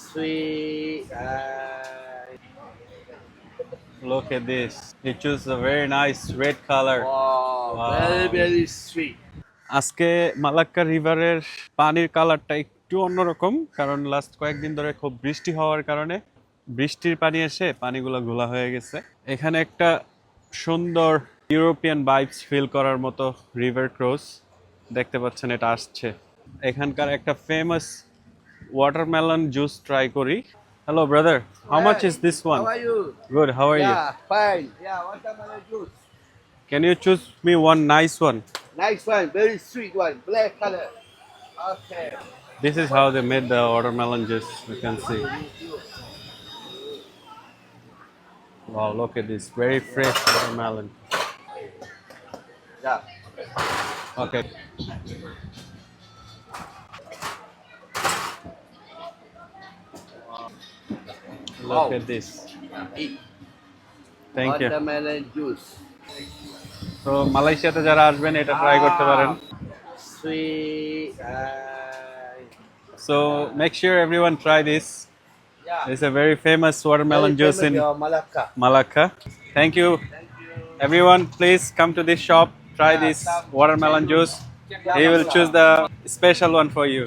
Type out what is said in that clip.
Sweet. Look at this. He chose a very nice red color. Wow, very, Wow. very sweet. আজকে Malacca রিভারের পানির কালারটা একটু অন্যরকম, কারণ লাস্ট কয়েকদিন ধরে খুব বৃষ্টি হওয়ার কারণে বৃষ্টির পানি এসে পানিগুলো ঘোলা হয়ে গেছে। এখানে একটা সুন্দর ইউরোপিয়ান ভাইবস ফিল করার মতো রিভার ক্রস দেখতে পাচ্ছেন, এটা আসছে। এখানকার একটা ফেমাস ওয়াটারমেলন জুস ট্রাই করি। Hello brother, how much is this one? How are you? Good, how are you? Yeah, fine. Yeah, watermelon juice. Can you choose me one nice one? Nice one, very sweet one, black color. Okay. This is how they made the watermelon juice, you can see. Wow, look at this, very fresh watermelon. Yeah. Okay. Look Wow. at this. Eat. Thank you. Watermelon juice. তো মালয়েশিয়াতে যারা আসবেন এটা try করতে পারেন। Sweet. So make sure everyone try this. Yeah. It's a very famous watermelon Very juice famous, in Malacca. Malacca. Thank you. Thank you. Everyone, please come to this shop, try Yeah, this come. watermelon juice. Yeah, He will choose the special one for you.